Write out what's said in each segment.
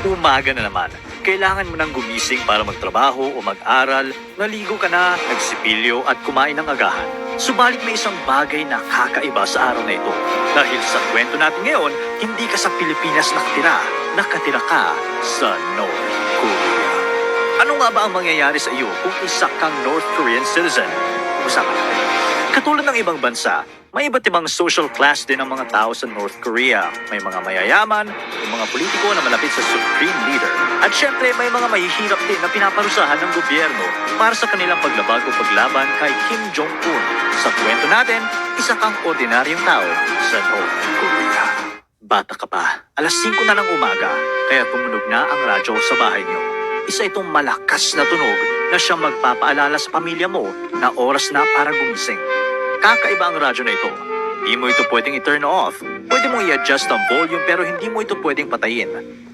Umaga na naman. Kailangan mo nang gumising para magtrabaho o mag-aral, naligo ka na, nagsipilyo at kumain ng agahan. Subalit may isang bagay na kakaiba sa araw na ito. Dahil sa kwento natin ngayon, hindi ka sa Pilipinas nakatira ka sa North Korea. Ano nga ba ang mangyayari sa iyo kung isa kang North Korean citizen? Usapan natin. Katulad ng ibang bansa, may iba't ibang social class din ang mga tao sa North Korea. May mga mayayaman, may mga politiko na malapit sa supreme leader. At syempre may mga mahihirap din na pinaparusahan ng gobyerno para sa kanilang paglabag o paglaban kay Kim Jong-un. Sa kwento natin, isa kang ordinaryong tao sa North Korea. Bata ka pa, alas 5 na ng umaga, kaya tumunog na ang radyo sa bahay niyo. Isa itong malakas na tunog na siyang magpapaalala sa pamilya mo na oras na para gumising. Kakaiba ang radyo na ito. Hindi mo ito pwedeng i-turn off. Pwede mong i-adjust ang volume pero hindi mo ito pwedeng patayin.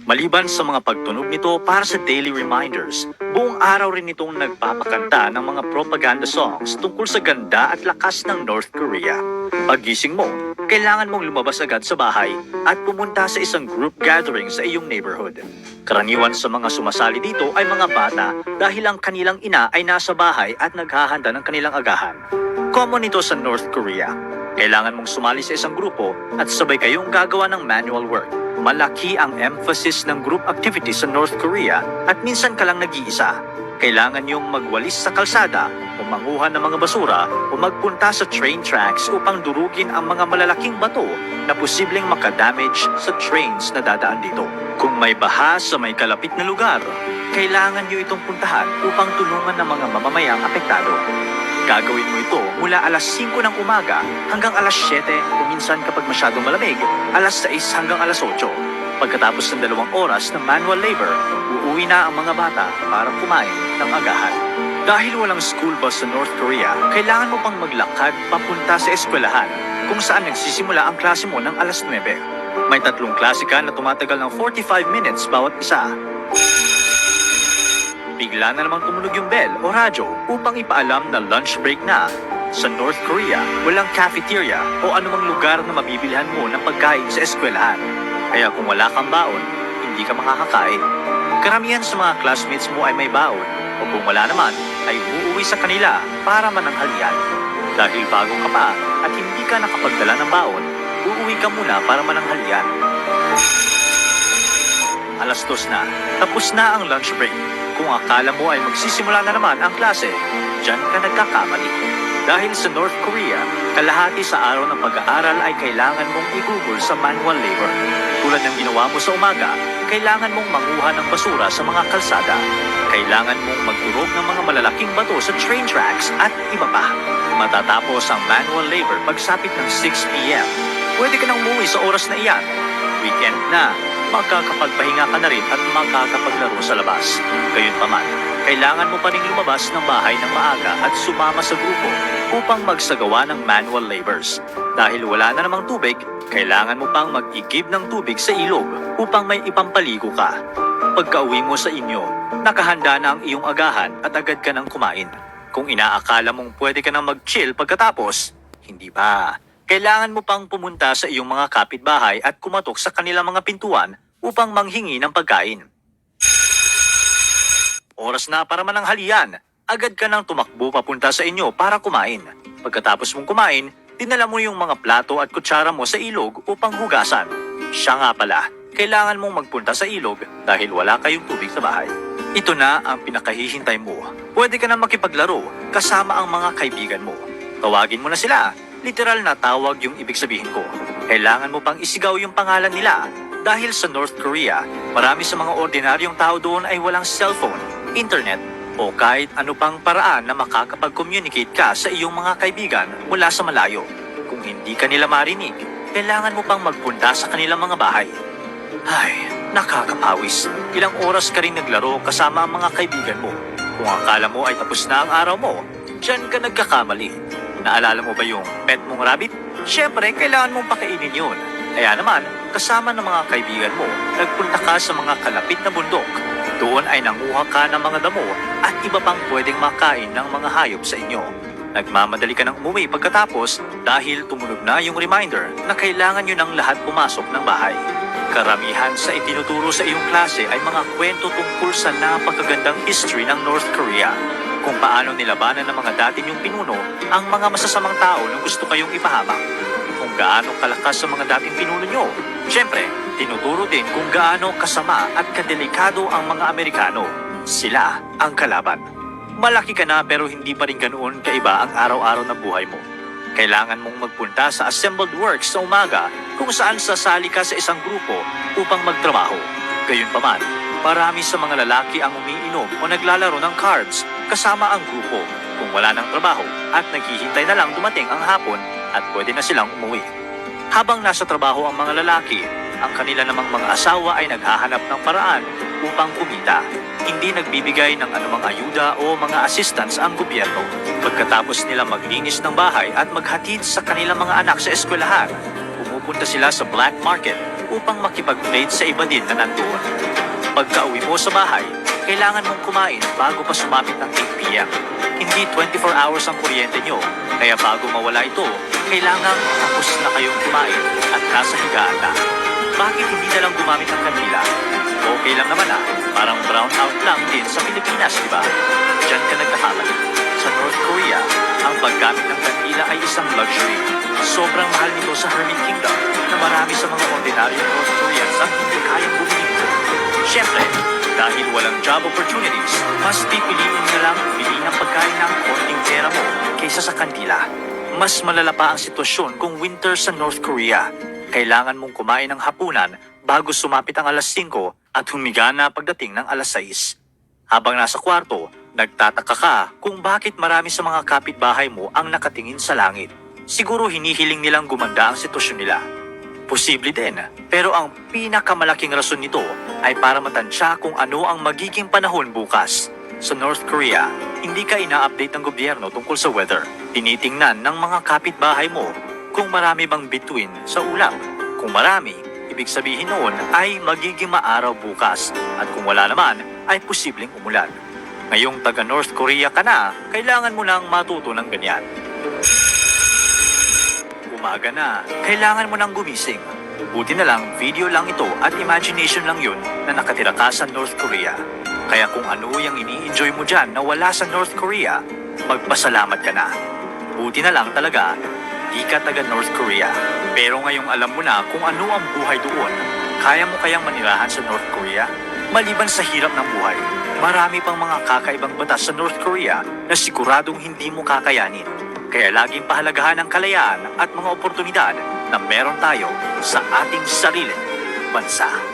Maliban sa mga pagtunog nito para sa daily reminders, buong araw rin itong nagpapakanta ng mga propaganda songs tungkol sa ganda at lakas ng North Korea. Paggising mo, kailangan mong lumabas agad sa bahay at pumunta sa isang group gathering sa iyong neighborhood. Karaniwan sa mga sumasali dito ay mga bata dahil ang kanilang ina ay nasa bahay at naghahanda ng kanilang agahan. Common ito sa North Korea. Kailangan mong sumali sa isang grupo at sabay kayong gagawa ng manual work. Malaki ang emphasis ng group activities sa North Korea at minsan ka lang nag-iisa. Kailangan niyong magwalis sa kalsada o manguha ng mga basura o magpunta sa train tracks upang durugin ang mga malalaking bato na posibleng makadamage sa trains na dadaan dito. Kung may baha sa may kalapit na lugar, kailangan niyo itong puntahan upang tulungan ng mga mamamayang apektado. Gagawin mo ito mula alas 5 ng umaga hanggang alas 7 o minsan kapag masyadong malamig, alas 6 hanggang alas 8. Pagkatapos ng 2 oras ng manual labor, uuwi na ang mga bata para kumain ng agahan. Dahil walang school bus sa North Korea, kailangan mo pang maglakad papunta sa eskwelahan kung saan nagsisimula ang klase mo ng alas 9. May 3 klase ka na tumatagal ng 45 minutes bawat isa. Bigla na namang tumunog yung bell o radyo upang ipaalam na lunch break na. Sa North Korea, walang cafeteria o anumang lugar na mabibilhan mo ng pagkain sa eskwelahan. Kaya kung wala kang baon, hindi ka makakakain. Karamihan sa mga classmates mo ay may baon o kung wala naman, ay uuwi sa kanila para mananghalian. Dahil bago ka pa at hindi ka nakapagdala ng baon, uuwi ka muna para mananghalian. Alas 2 na, tapos na ang lunch break. Kung akala mo ay magsisimula na naman ang klase, dyan ka nagkakamali. Dahil sa North Korea, kalahati sa araw ng pag-aaral ay kailangan mong igugol sa manual labor. Tulad ng ginawa mo sa umaga, kailangan mong manguha ng basura sa mga kalsada. Kailangan mong magdurog ng mga malalaking bato sa train tracks at iba pa. Matatapos ang manual labor pagsapit ng 6 p.m. Pwede ka nang umuwi sa oras na iyan. Weekend na, magkakapagpahinga ka na rin at makakapaglaro sa labas. Gayunpaman, kailangan mo pa rin lumabas ng bahay ng maaga at sumama sa grupo upang magsagawa ng manual labors. Dahil wala na namang tubig, kailangan mo pang mag-igib ng tubig sa ilog upang may ipampaligo ka. Pagka-uwi mo sa inyo, nakahanda na ang iyong agahan at agad ka nang kumain. Kung inaakala mong pwede ka nang mag-chill pagkatapos, hindi pa. Kailangan mo pang pumunta sa iyong mga kapitbahay at kumatok sa kanilang mga pintuan upang manghingi ng pagkain. Oras na para mananghalian. Agad ka nang tumakbo papunta sa inyo para kumain. Pagkatapos mong kumain, dinala mo yung mga plato at kutsara mo sa ilog upang hugasan. Siya nga pala, kailangan mong magpunta sa ilog dahil wala kayong tubig sa bahay. Ito na ang pinakahihintay mo. Pwede ka na makipaglaro kasama ang mga kaibigan mo. Tawagin mo na sila. Literal na tawag yung ibig sabihin ko. Kailangan mo pang isigaw yung pangalan nila. Dahil sa North Korea, marami sa mga ordinaryong tao doon ay walang cellphone, internet, o kahit ano pang paraan na makakapag-communicate ka sa iyong mga kaibigan mula sa malayo. Kung hindi ka nila marinig, kailangan mo pang magpunta sa kanilang mga bahay. Ay, nakakapawis. Ilang oras ka rin naglaro kasama ang mga kaibigan mo. Kung akala mo ay tapos na ang araw mo, dyan ka nagkakamali. Naalala mo ba yung pet mong rabbit? Siyempre, kailangan mong pakainin yun. Kaya naman, kasama ng mga kaibigan mo, nagpunta ka sa mga kalapit na bundok. Doon ay nanguha ka ng mga damo at iba pang pwedeng makain ng mga hayop sa inyo. Nagmamadali ka ng umuwi pagkatapos dahil tumunog na yung reminder na kailangan nyo ng lahat pumasok ng bahay. Karamihan sa itinuturo sa iyong klase ay mga kwento tungkol sa napakagandang history ng North Korea. Kung paano nilabanan ng mga dati niyong pinuno ang mga masasamang tao na gusto kayong ipahamak. Kung gaano kalakas ang mga dating pinuno niyo. Siyempre, tinuturo din kung gaano kasama at kadelikado ang mga Amerikano. Sila ang kalaban. Malaki ka na pero hindi pa rin ganoon kaiba ang araw-araw na buhay mo. Kailangan mong magpunta sa assembled works sa umaga kung saan sasali ka sa isang grupo upang magtrabaho. Gayunpaman, marami sa mga lalaki ang umiinom o naglalaro ng cards kasama ang grupo kung wala ng trabaho at naghihintay na lang dumating ang hapon at pwede na silang umuwi. Habang nasa trabaho ang mga lalaki, ang kanila namang mga asawa ay naghahanap ng paraan upang kumita. Hindi nagbibigay ng anumang ayuda o mga assistance ang gobyerno. Pagkatapos nila maglinis ng bahay at maghatid sa kanilang mga anak sa eskwelahan, pumupunta sila sa black market upang makipag-trade sa iba din na nandoon. Pagka-uwi mo sa bahay, kailangan mong kumain bago pa sumapit ng 8 p.m. Hindi 24 hours ang kuryente nyo, kaya bago mawala ito, kailangan tapos na kayong kumain at nasa higaan na. Bakit hindi na lang gumamit ng kandila? Okay lang naman parang brown out lang din sa Pilipinas, di ba? Diyan ka nagkakamali. Sa North Korea, ang paggamit ng kandila ay isang luxury. Sobrang mahal nito sa Hermit Kingdom na marami sa mga ordinaryong North Koreans ang hindi kayang bumili nito. Siyempre, dahil walang job opportunities, mas pipiliin na lang bili ng pagkain ng konting pera mo kaysa sa kandila. Mas malala pa ang sitwasyon kung winter sa North Korea. Kailangan mong kumain ng hapunan bago sumapit ang alas 5 at humiga na pagdating ng alas 6. Habang nasa kwarto, nagtataka ka kung bakit marami sa mga kapitbahay mo ang nakatingin sa langit. Siguro hinihiling nilang gumanda ang sitwasyon nila. Posible din, pero ang pinakamalaking rason nito ay para matansya kung ano ang magiging panahon bukas. Sa North Korea, hindi ka ina-update ng gobyerno tungkol sa weather. Tinitingnan ng mga kapitbahay mo kung marami bang bituin sa ulap. Kung marami, ibig sabihin noon ay magiging maaraw bukas at kung wala naman ay posibleng umulan. Ngayong taga North Korea ka na, kailangan mo nang matuto ng ganyan. Umaga na, kailangan mo nang gumising. Buti na lang video lang ito at imagination lang yun na nakatira ka sa North Korea. Kaya kung ano yung ini-enjoy mo dyan na wala sa North Korea, magpasalamat ka na. Buti na lang talaga, di ka taga North Korea. Pero ngayong alam mo na kung ano ang buhay doon, kaya mo kayang manirahan sa North Korea? Maliban sa hirap ng buhay, marami pang mga kakaibang batas sa North Korea na siguradong hindi mo kakayanin. Kaya laging pahalagahan ang kalayaan at mga oportunidad na meron tayo sa ating sariling bansa.